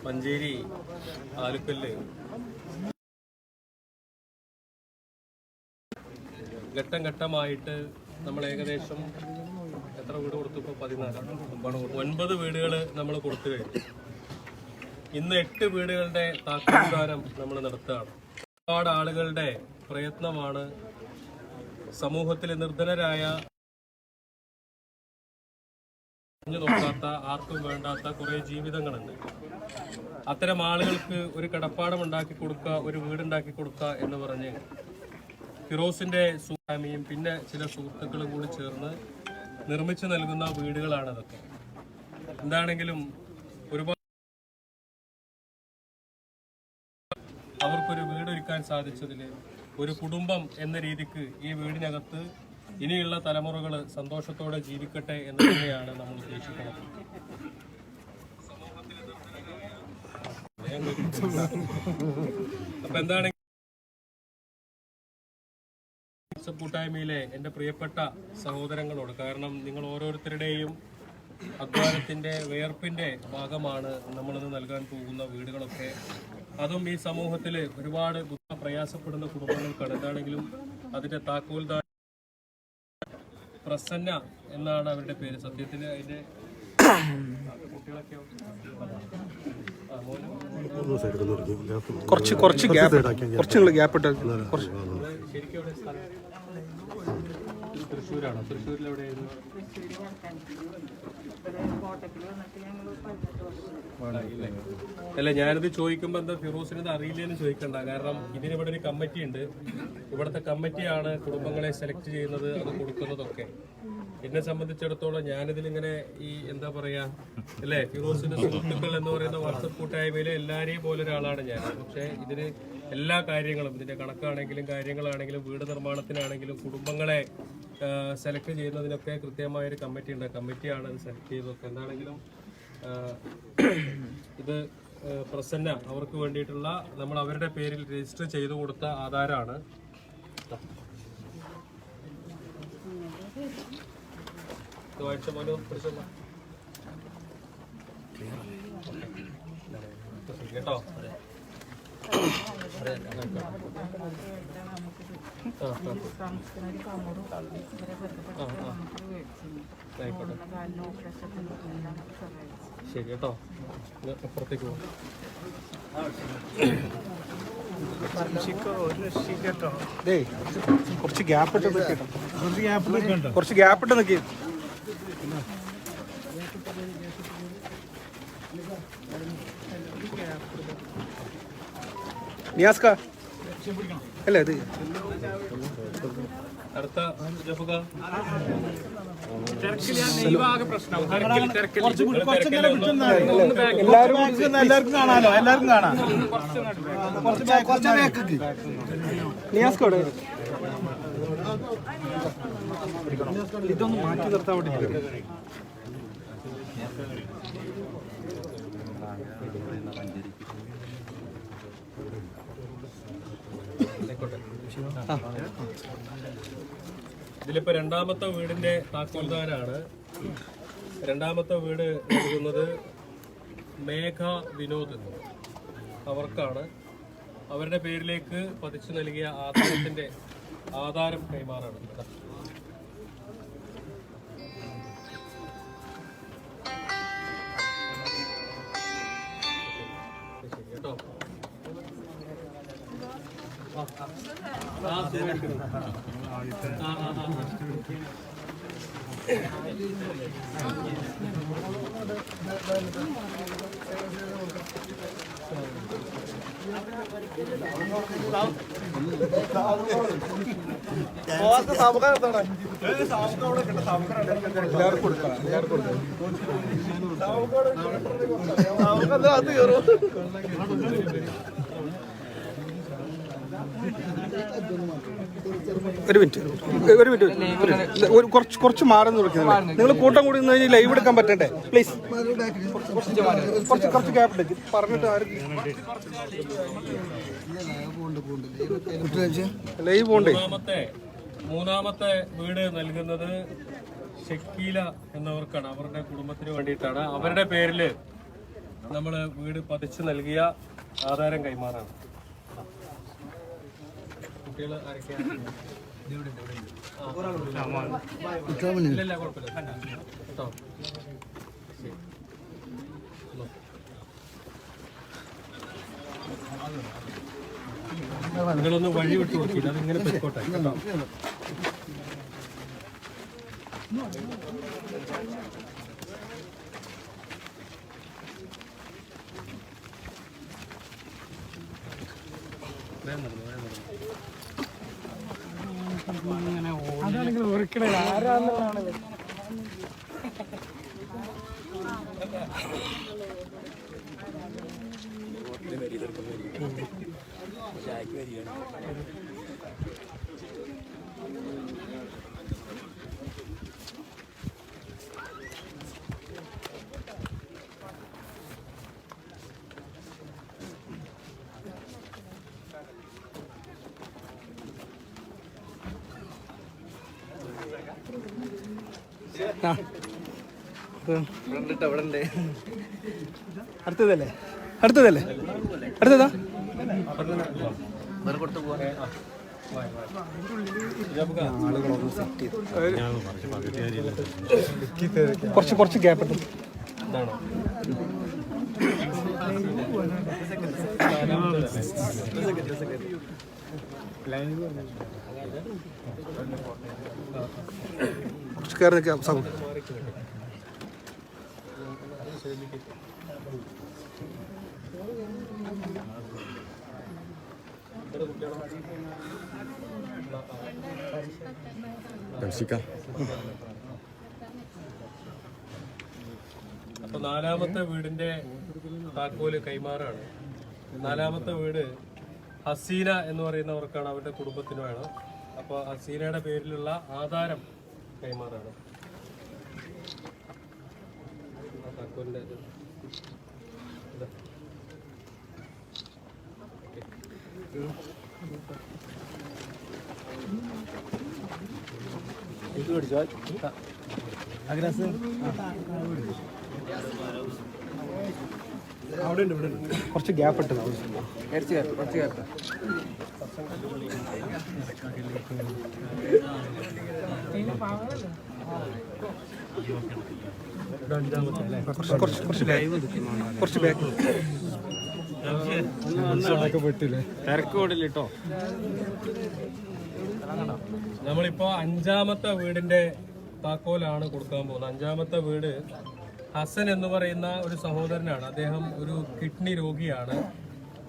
മഞ്ചേരി ആലുക്കല്ല് ഘട്ടം ഘട്ടമായിട്ട് നമ്മൾ ഏകദേശം എത്ര വീട് കൊടുത്തു? ഇപ്പോൾ 9 വീടുകൾ നമ്മൾ കൊടുത്തു കഴിഞ്ഞു. ഇന്ന് 8 വീടുകളുടെ താക്കോൽദാനം നമ്മൾ നടത്തുകയാണ്. ഒരുപാട് ആളുകളുടെ പ്രയത്നമാണ്. സമൂഹത്തിൽ നിർധനരായ, നോക്കാത്ത, ആർക്കും വേണ്ടാത്ത കുറെ ജീവിതങ്ങളുണ്ട്. അത്തരം ആളുകൾക്ക് ഒരു കടപ്പാടം ഉണ്ടാക്കി കൊടുക്കുക, ഒരു വീടുണ്ടാക്കി കൊടുക്കുക എന്ന് പറഞ്ഞ് ഫിറോസിന്റെ ഫാമിലിയും പിന്നെ ചില സുഹൃത്തുക്കളും കൂടി ചേർന്ന് നിർമ്മിച്ചു നൽകുന്ന വീടുകളാണ് അതൊക്കെ. എന്താണെങ്കിലും ഒരുപാട് അവർക്കൊരു വീടൊരുക്കാൻ സാധിച്ചതിൽ, ഒരു കുടുംബം എന്ന രീതിക്ക് ഈ വീടിനകത്ത് ഇനിയുള്ള തലമുറകൾ സന്തോഷത്തോടെ ജീവിക്കട്ടെ എന്ന് തന്നെയാണ് നമ്മൾ ഉദ്ദേശിക്കുന്നത്. അപ്പൊ എന്താണ് കൂട്ടായ്മയിലെ എൻ്റെ പ്രിയപ്പെട്ട സഹോദരങ്ങളോട്, കാരണം നിങ്ങൾ ഓരോരുത്തരുടെയും അധ്വാനത്തിന്റെ വേർപ്പിന്റെ ഭാഗമാണ് നമ്മളിന്ന് നൽകാൻ പോകുന്ന വീടുകളൊക്കെ. അതും ഈ സമൂഹത്തിൽ ഒരുപാട് പ്രയാസപ്പെടുന്ന കുടുംബങ്ങൾക്കാണ്. എന്താണെങ്കിലും അതിന്റെ താക്കോൽദാനം പ്രസന്ന എന്നാണ് അവരുടെ പേര്. സത്യത്തിൽ അതിന്റെ കുറച്ച് ഗ്യാപ്പ് തൃശ്ശൂരാണോ? തൃശ്ശൂരിലെവിടെയായിരുന്നു? അല്ല, ഞാനിത് ചോദിക്കുമ്പോൾ എന്താ ഫിറോസിനത് അറിയില്ലെന്ന് ചോദിക്കണ്ട. കാരണം ഇതിനിവിടെ ഒരു കമ്മിറ്റി ഉണ്ട്. ഇവിടുത്തെ കമ്മിറ്റിയാണ് കുടുംബങ്ങളെ സെലക്ട് ചെയ്യുന്നത്, അത് കൊടുക്കുന്നതൊക്കെ. എന്നെ സംബന്ധിച്ചിടത്തോളം ഞാനിതിലിങ്ങനെ ഈ എന്താ പറയാ അല്ലേ, ഫിറോസിന്റെ സുഹൃത്തുക്കൾ എന്ന് പറയുന്ന വാട്സപ്പ് കൂട്ടായ്മയിലെ എല്ലാരെയും പോലെ ഒരാളാണ് ഞാൻ. പക്ഷേ ഇതിന് എല്ലാ കാര്യങ്ങളും, ഇതിന്റെ കണക്കാണെങ്കിലും കാര്യങ്ങളാണെങ്കിലും വീട് നിർമ്മാണത്തിനാണെങ്കിലും കുടുംബങ്ങളെ സെലക്ട് ചെയ്യുന്നതിനൊക്കെ കൃത്യമായൊരു കമ്മിറ്റി ഉണ്ട്. കമ്മിറ്റിയാണ് ഇത് സെലക്ട് ചെയ്തതൊക്കെ. എന്താണെങ്കിലും ഇത് പ്രസന്ന അവർക്ക് വേണ്ടിയിട്ടുള്ള നമ്മൾ അവരുടെ പേരിൽ രജിസ്റ്റർ ചെയ്തു കൊടുത്ത ആധാരമാണ്. കേട്ടോ, ശരി കേട്ടോ, അപ്പുറത്തേക്ക് പോകും. കുറച്ച് ഗ്യാപ്പ് ഇട്ട് നിൽക്കി. നിയാസ്ക അല്ലേ ഇത്? അടുത്ത ജഫുക എല്ലാവർക്കും കാണാലോ, എല്ലാവർക്കും കാണാം. നിയാസ്കോടെ ഇതൊന്ന് മാറ്റി നിർത്താൻ വേണ്ടി. ഇതിലിപ്പോ രണ്ടാമത്തെ വീടിന്റെ താക്കോൽദാനാണ്. രണ്ടാമത്തെ വീട് നൽകുന്നത് മേഘ വിനോദ് അവർക്കാണ്. അവരുടെ പേരിലേക്ക് പതിച്ചു നൽകിയ ആധാരത്തിന്റെ ആധാരം കൈമാറാണ്. കേട്ടോ, എല്ലാവർക്കും കൊടുക്കാം. ഒരു മിനിറ്റ് കുറച്ച് മാറി നിൽക്കുന്നത്. നിങ്ങൾ കൂട്ടം കൂടി നിന്ന് കഴിഞ്ഞാൽ ലൈവ് എടുക്കാൻ പറ്റണ്ടേ? പ്ലീസ് കുറച്ച് ഗ്യാപ്പ് എടുക്കും പറഞ്ഞിട്ട് ലൈവ് പോണ്ടേ. മൂന്നാമത്തെ വീട് നൽകുന്നത് ഷക്കീല എന്നവർക്കാണ്. അവരുടെ കുടുംബത്തിന് വേണ്ടിയിട്ടാണ്. അവരുടെ പേരിൽ നമ്മൾ വീട് പതിച്ചു നൽകിയ ആധാരം കൈമാറാണ്. കുട്ടികൾ ആരൊക്കെയാണ്? ഇല്ല കുഴപ്പമില്ല കേട്ടോ. നിങ്ങളൊന്ന് വഴി വിട്ടു നോക്കിയിട്ട് അതിങ്ങനെ പൊയ്ക്കോട്ടെ കേട്ടോ. അതാണെങ്കിൽ ഓർക്കണേ ആരാന്നുള്ളതാണ്. അടുത്തതല്ലേ അടുത്തതാ കുറച്ച് ഗ്യാപ്പ് ഇട്ടു. കുറച്ച് കയറി നിൽക്കാം സൗണ്ട്. അപ്പൊ നാലാമത്തെ വീടിന്റെ താക്കോല് കൈമാറാണ്. നാലാമത്തെ വീട് ഹസീന എന്ന് പറയുന്നവർക്കാണ്, അവരുടെ കുടുംബത്തിന് വേണം. അപ്പോൾ ഹസീനയുടെ പേരിലുള്ള ആധാരം കൈമാറാണ്. താക്കോലിന്റെ കുറച്ച് ഗ്യാപ്പ് ഇട്ടത്. കുറച്ച് ബാക്ക് തിരക്കോടില്ലോ. നമ്മളിപ്പോ അഞ്ചാമത്തെ വീടിന്റെ താക്കോലാണ് കൊടുക്കാൻ പോകുന്നത്. അഞ്ചാമത്തെ വീട് ഹസൻ എന്ന് പറയുന്ന ഒരു സഹോദരനാണ്. അദ്ദേഹം ഒരു കിഡ്നി രോഗിയാണ്.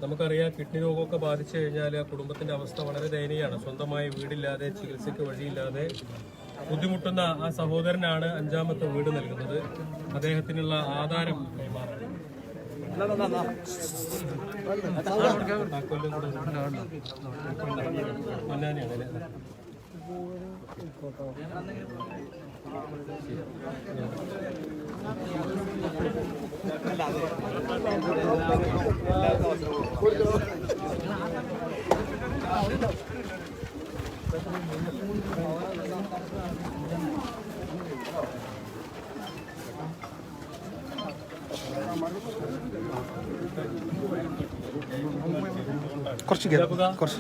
നമുക്കറിയാം, കിഡ്നി രോഗമൊക്കെ ബാധിച്ചു കഴിഞ്ഞാൽ ആ കുടുംബത്തിന്റെ അവസ്ഥ വളരെ ദയനീയമാണ്. സ്വന്തമായി വീടില്ലാതെ, ചികിത്സയ്ക്ക് വഴിയില്ലാതെ ബുദ്ധിമുട്ടുന്ന ആ സഹോദരനാണ് അഞ്ചാമത്തെ വീട് നൽകുന്നത്. അദ്ദേഹത്തിനുള്ള ആധാരം കൈമാറാണ്. കുറച്ച് കുറച്ച്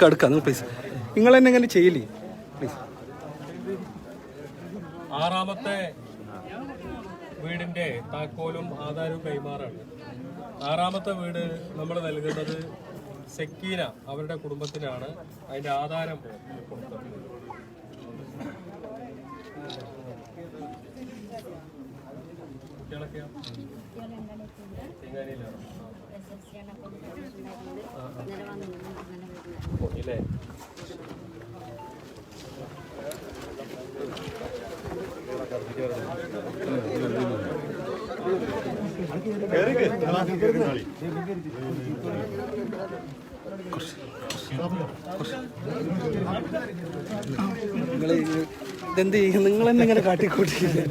എടുക്ക നിങ്ങൾ പ്ലീസ്. നിങ്ങൾ തന്നെ എങ്ങനെ ചെയ്യില്ലേ പ്ലീസ്. ആറാമത്തെ വീടിന്റെ താക്കോലും ആധാരവും കൈമാറാണ്. ആറാമത്തെ വീട് നമ്മൾ നൽകുന്നത് സെക്കീന അവരുടെ കുടുംബത്തിനാണ്. അതിന്റെ ആധാരം കൊടുത്തത്. കുട്ടികളൊക്കെയോ ഇല്ലേ? നിങ്ങൾ ഇതെന്ത് ചെയ്യും? നിങ്ങൾ തന്നെ ഇങ്ങനെ കാട്ടിക്കൂട്ടിയില്ലേ?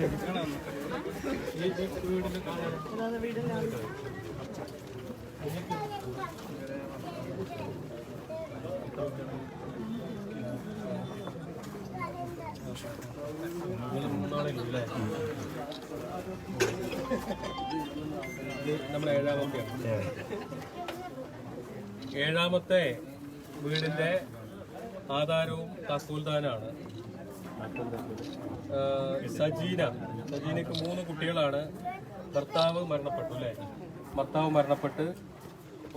അല്ലേ? നമ്മൾ ഏഴാമത്തെ വീടിന്റെ ആധാരവും താക്കോൽദാനാണ്. സജീനക്ക് 3 കുട്ടികളാണ്. ഭർത്താവ് മരണപ്പെട്ടു അല്ലേ? ഭർത്താവ് മരണപ്പെട്ട്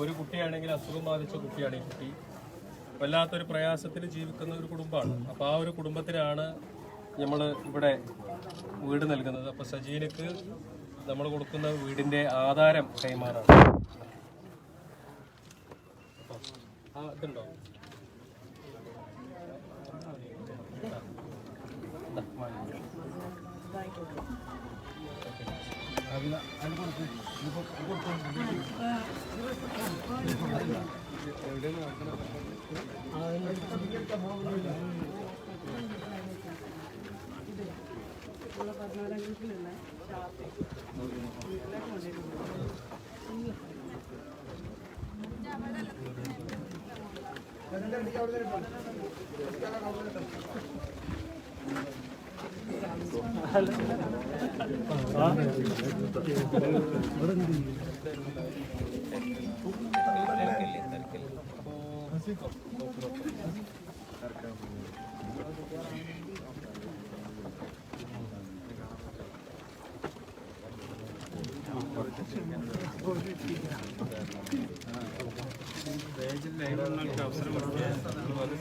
ഒരു കുട്ടിയാണെങ്കിൽ അസുഖം ബാധിച്ച കുട്ടിയാണ് ഈ കുട്ടി. വല്ലാത്തൊരു പ്രയാസത്തിൽ ജീവിക്കുന്ന ഒരു കുടുംബമാണ്. അപ്പോൾ ആ ഒരു കുടുംബത്തിനാണ് നമ്മൾ ഇവിടെ വീട് നൽകുന്നത്. അപ്പോൾ സജീനക്ക് നമ്മൾ കൊടുക്കുന്ന വീടിന്റെ ആധാരം കൈമാറാണ്. ഇതുണ്ടോ?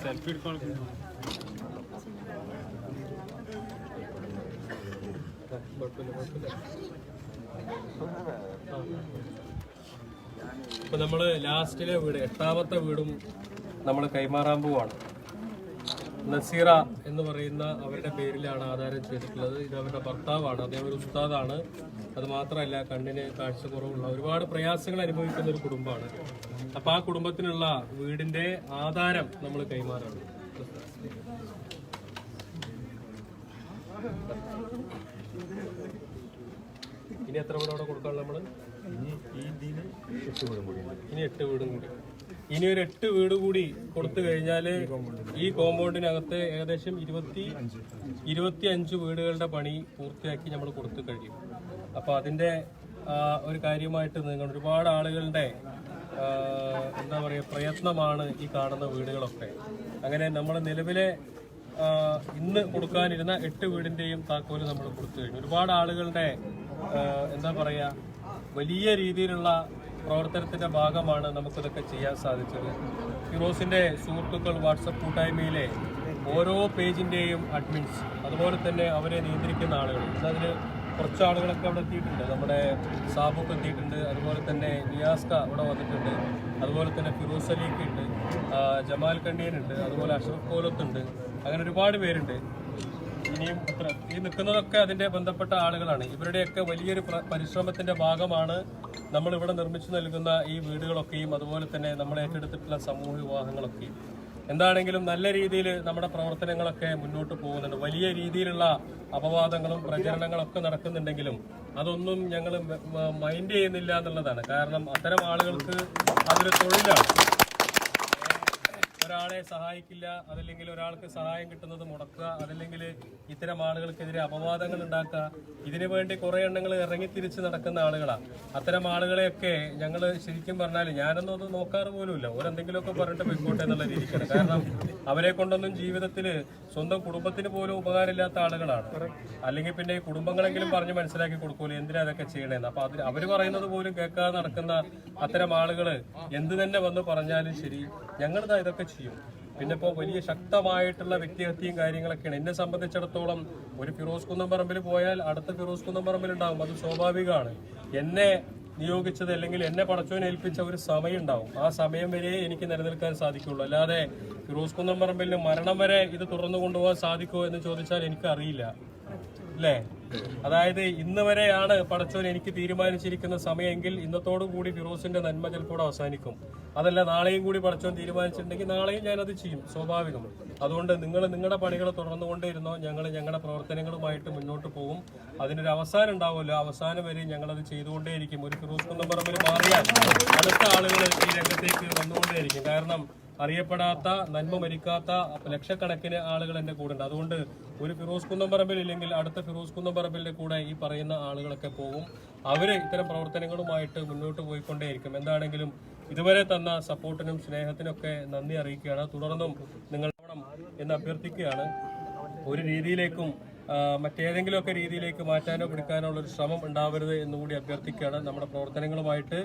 സെൽഫി എടുക്കാൻ ഇപ്പൊ നമ്മള് ലാസ്റ്റിലെ വീട് 8ാമത്തെ വീടും നമ്മൾ കൈമാറാൻ പോവാണ്. നസീറ എന്ന് പറയുന്ന അവരുടെ പേരിലാണ് ആധാരം ചെയ്തിട്ടുള്ളത്. ഇത് അവരുടെ ഭർത്താവാണ്. അദ്ദേഹം ഒരു ഉസ്താദാണ്. അത് മാത്രമല്ല കണ്ണിന് കാഴ്ച കുറവുള്ള ഒരുപാട് പ്രയാസങ്ങൾ അനുഭവിക്കുന്ന ഒരു കുടുംബമാണ്. അപ്പൊ ആ കുടുംബത്തിനുള്ള വീടിന്റെ ആധാരം നമ്മൾ കൈമാറാണ്. ഇനി എത്ര വീട് അവിടെ കൊടുക്കാനുള്ള നമ്മള്? ഇനി 8 വീടും കൂടി. ഇനി ഒരു 8 വീട് കൂടി കൊടുത്തു കഴിഞ്ഞാല് ഈ കോമ്പൗണ്ടിനകത്ത് ഏകദേശം 25 വീടുകളുടെ പണി പൂർത്തിയാക്കി നമ്മൾ കൊടുത്തു കഴിയും. അപ്പൊ അതിന്റെ ഒരു കാര്യമായിട്ട് നിങ്ങൾ ഒരുപാട് ആളുകളുടെ എന്താ പറയുക പ്രയത്നമാണ് ഈ കാണുന്ന വീടുകളൊക്കെ. അങ്ങനെ നമ്മൾ നിലവിലെ ഇന്ന് കൊടുക്കാനിരുന്ന 8 വീടിന്റെയും താക്കോല് നമ്മൾ കൊടുത്തു കഴിഞ്ഞു. ഒരുപാട് ആളുകളുടെ എന്താ പറയാ വലിയ രീതിയിലുള്ള പ്രവർത്തനത്തിന്റെ ഭാഗമാണ് നമുക്കിതൊക്കെ ചെയ്യാൻ സാധിച്ചത്. ഫിറോസിന്റെ സുഹൃത്തുക്കൾ വാട്സപ്പ് കൂട്ടായ്മയിലെ ഓരോ പേജിന്റെയും അഡ്മിൻസ്, അതുപോലെ തന്നെ അവരെ നിയന്ത്രിക്കുന്ന ആളുകൾ, ഇന്നതിന് കുറച്ച് ആളുകളൊക്കെ അവിടെ എത്തിയിട്ടുണ്ട്. നമ്മുടെ സാബുക്ക് എത്തിയിട്ടുണ്ട്, അതുപോലെ തന്നെ നിയാസ്ക ഇവിടെ വന്നിട്ടുണ്ട്, അതുപോലെ തന്നെ ഫിറോസ് അലിക്ക് ഉണ്ട്, ജമാൽ കണ്ണിയനുണ്ട്, അതുപോലെ അഷ്റഫ് കോലത്തുണ്ട്. അങ്ങനെ ഒരുപാട് പേരുണ്ട്. ഇനിയും ഈ നിൽക്കുന്നതൊക്കെ അതിന്റെ ബന്ധപ്പെട്ട ആളുകളാണ്. ഇവരുടെയൊക്കെ വലിയൊരു പരിശ്രമത്തിന്റെ ഭാഗമാണ് നമ്മൾ ഇവിടെ നിർമ്മിച്ചു നൽകുന്ന ഈ വീടുകളൊക്കെയും അതുപോലെ തന്നെ നമ്മൾ ഏറ്റെടുത്തിട്ടുള്ള സമൂഹ വിവാഹങ്ങളൊക്കെയും. എന്താണെങ്കിലും നല്ല രീതിയിൽ നമ്മുടെ പ്രവർത്തനങ്ങളൊക്കെ മുന്നോട്ട് പോകുന്നുണ്ട്. വലിയ രീതിയിലുള്ള അപവാദങ്ങളും പ്രചരണങ്ങളൊക്കെ നടക്കുന്നുണ്ടെങ്കിലും അതൊന്നും ഞങ്ങൾ മൈൻഡ് ചെയ്യുന്നില്ല എന്നുള്ളതാണ്. കാരണം അത്തരം ആളുകൾക്ക് അതൊരു തൊഴിലാണ്. ഒരാളെ സഹായിക്കില്ല, അതല്ലെങ്കിൽ ഒരാൾക്ക് സഹായം കിട്ടുന്നത് മുടക്കുക, അതല്ലെങ്കിൽ ഇത്തരം ആളുകൾക്കെതിരെ അപവാദങ്ങൾ ഉണ്ടാക്കുക. ഇതിനു വേണ്ടി കുറെ എണ്ണങ്ങൾ ഇറങ്ങിത്തിരിച്ച് നടക്കുന്ന ആളുകളാണ്. അത്തരം ആളുകളെയൊക്കെ ഞങ്ങൾ ശരിക്കും പറഞ്ഞാൽ ഞാനൊന്നും അത് നോക്കാറ് പോലുമില്ല. ഓരെന്തെങ്കിലുമൊക്കെ പറഞ്ഞിട്ട് പോയിക്കോട്ടെ എന്നുള്ള രീതിക്കാണ്. കാരണം അവരെ കൊണ്ടൊന്നും ജീവിതത്തിൽ സ്വന്തം കുടുംബത്തിന് പോലും ഉപകാരമില്ലാത്ത ആളുകളാണ്. അല്ലെങ്കിൽ പിന്നെ ഈ കുടുംബങ്ങളെങ്കിലും പറഞ്ഞ് മനസ്സിലാക്കി കൊടുക്കൂല എന്തിനാ അതൊക്കെ ചെയ്യണേന്ന്. അപ്പൊ അവർ പറയുന്നത് പോലും കേൾക്കാതെ നടക്കുന്ന അത്തരം ആളുകൾ എന്ത് തന്നെ വന്ന് പറഞ്ഞാലും ശരി ഞങ്ങളിതാ ഇതൊക്കെ ചെയ്യും. പിന്നെ ഇപ്പോൾ വലിയ ശക്തമായിട്ടുള്ള വ്യക്തിഹത്യയും കാര്യങ്ങളൊക്കെയാണ്. എന്നെ സംബന്ധിച്ചിടത്തോളം ഒരു ഫിറോസ് കുന്നംപറമ്പിൽ പോയാൽ അടുത്ത ഫിറോസ് കുന്നംപറമ്പിൽ ഉണ്ടാവും. അത് സ്വാഭാവികമാണ്. എന്നെ നിയോഗിച്ചത് അല്ലെങ്കിൽ എന്നെ പടച്ചോനെ ഏൽപ്പിച്ച ഒരു സമയം ഉണ്ടാവും. ആ സമയം വരെ എനിക്ക് നിലനിൽക്കാൻ സാധിക്കുള്ളൂ. അല്ലാതെ ഫിറോസ് കുന്നംപറമ്പിൽ മരണം വരെ ഇത് തുറന്നു കൊണ്ടുപോകാൻ സാധിക്കുമോ എന്ന് ചോദിച്ചാൽ എനിക്കറിയില്ല. അല്ലേ? അതായത് ഇന്ന് വരെയാണ് പടച്ചോൻ എനിക്ക് തീരുമാനിച്ചിരിക്കുന്ന സമയമെങ്കിൽ ഇന്നത്തോടു കൂടി ഫിറോസിന്റെ നന്മ ചിലപ്പോൾ അവസാനിക്കും. അതല്ല നാളെയും കൂടി പടച്ചോൻ തീരുമാനിച്ചിട്ടുണ്ടെങ്കിൽ നാളെയും ഞാനത് ചെയ്യും, സ്വാഭാവികം. അതുകൊണ്ട് നിങ്ങൾ നിങ്ങളുടെ പണികൾ തുടർന്നുകൊണ്ടേയിരുന്നോ, ഞങ്ങൾ ഞങ്ങളുടെ പ്രവർത്തനങ്ങളുമായിട്ട് മുന്നോട്ട് പോകും. അതിനൊരു അവസാനം ഉണ്ടാവുമല്ലോ, അവസാനം വരെ ഞങ്ങളത് ചെയ്തുകൊണ്ടേയിരിക്കും. ഒരു ഫിറോസ് കുന്നംപറമ്പിൽ മാറിയാൽ അടുത്ത ആളുകൾ ഈ രംഗത്തേക്ക് വന്നുകൊണ്ടേയിരിക്കും. കാരണം അറിയപ്പെടാത്ത നന്മ മരിക്കാത്ത ലക്ഷക്കണക്കിന് ആളുകൾ എന്റെ കൂടെ ഉണ്ട്. അതുകൊണ്ട് ഒരു ഫിറോസ് കുന്നംപറമ്പിൽ ഇല്ലെങ്കിൽ അടുത്ത ഫിറോസ് കുന്നംപറമ്പിന്റെ കൂടെ ഈ പറയുന്ന ആളുകളൊക്കെ പോകും. അവര് ഇത്തരം പ്രവർത്തനങ്ങളുമായിട്ട് മുന്നോട്ട് പോയിക്കൊണ്ടേയിരിക്കും. എന്താണെങ്കിലും ഇതുവരെ തന്ന സപ്പോർട്ടിനും സ്നേഹത്തിനൊക്കെ നന്ദി അറിയിക്കുകയാണ്. തുടർന്നും നിങ്ങൾ എന്ന് അഭ്യർത്ഥിക്കുകയാണ്. ഒരു രീതിയിലേക്കും മറ്റേതെങ്കിലുമൊക്കെ രീതിയിലേക്ക് മാറ്റാനോ പിടിക്കാനോ ഉള്ളൊരു ശ്രമം ഉണ്ടാവരുത് എന്നുകൂടി അഭ്യർത്ഥിക്കുകയാണ്. നമ്മുടെ പ്രവർത്തനങ്ങളുമായിട്ട്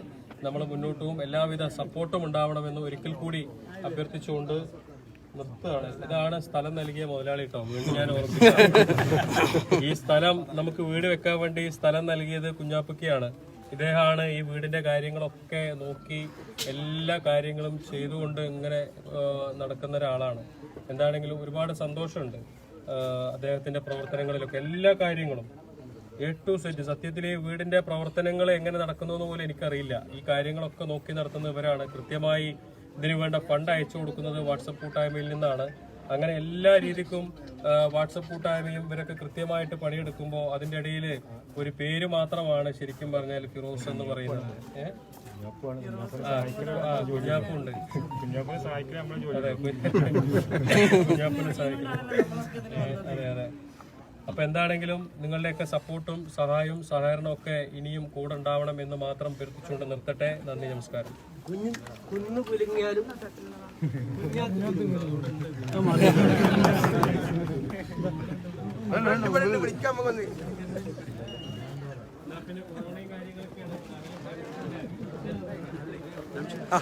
നമ്മൾ മുന്നോട്ട് പോകും. എല്ലാവിധ സപ്പോർട്ടും ഉണ്ടാവണമെന്ന് ഒരിക്കൽ കൂടി അഭ്യർത്ഥിച്ചുകൊണ്ട് നിർത്തുകയാണ്. ഇതാണ് സ്ഥലം നൽകിയ മുതലാളി കേട്ടോ. വീണ്ടും ഞാൻ ഓർമ്മിക്കാം, ഈ സ്ഥലം നമുക്ക് വീട് വെക്കാൻ വേണ്ടി സ്ഥലം നൽകിയത് കുഞ്ഞാപ്പയ്ക്കാണ്. ഇദ്ദേഹമാണ് ഈ വീടിന്റെ കാര്യങ്ങളൊക്കെ നോക്കി എല്ലാ കാര്യങ്ങളും ചെയ്തുകൊണ്ട് ഇങ്ങനെ നടക്കുന്ന ഒരാളാണ്. എന്താണെങ്കിലും ഒരുപാട് സന്തോഷമുണ്ട് അദ്ദേഹത്തിന്റെ പ്രവർത്തനങ്ങളിലൊക്കെ. എല്ലാ കാര്യങ്ങളും A to Z. സത്യത്തിൽ ഈ വീടിന്റെ പ്രവർത്തനങ്ങൾ എങ്ങനെ നടക്കുന്നു എന്ന് പോലും എനിക്കറിയില്ല. ഈ കാര്യങ്ങളൊക്കെ നോക്കി നടത്തുന്ന ഇവരാണ്. കൃത്യമായി ഇതിനു വേണ്ട ഫണ്ട് അയച്ചു കൊടുക്കുന്നത് വാട്സപ്പ് കൂട്ടായ്മയിൽ നിന്നാണ്. അങ്ങനെ എല്ലാ രീതിക്കും വാട്സപ്പ് കൂട്ടായ്മയും ഇവരൊക്കെ കൃത്യമായിട്ട് പണിയെടുക്കുമ്പോൾ അതിന്റെ ഇടയിൽ ഒരു പേര് മാത്രമാണ് ശരിക്കും പറഞ്ഞാൽ ഫിറോസ് എന്ന് പറയുന്നത്. കുഞ്ഞാപ്പുണ്ട്, കുഞ്ഞാപ്പിനെ സഹായിക്കണം. അതെ അതെ. അപ്പൊ എന്താണെങ്കിലും നിങ്ങളുടെയൊക്കെ സപ്പോർട്ടും സഹായവും സഹകരണവും ഒക്കെ ഇനിയും കൂടെ ഉണ്ടാവണം എന്ന് മാത്രം അഭ്യർത്ഥിച്ചുകൊണ്ട് നിർത്തട്ടെ. നന്ദി, നമസ്കാരം. കുന്നു കുലുങ്ങിയാലും ആ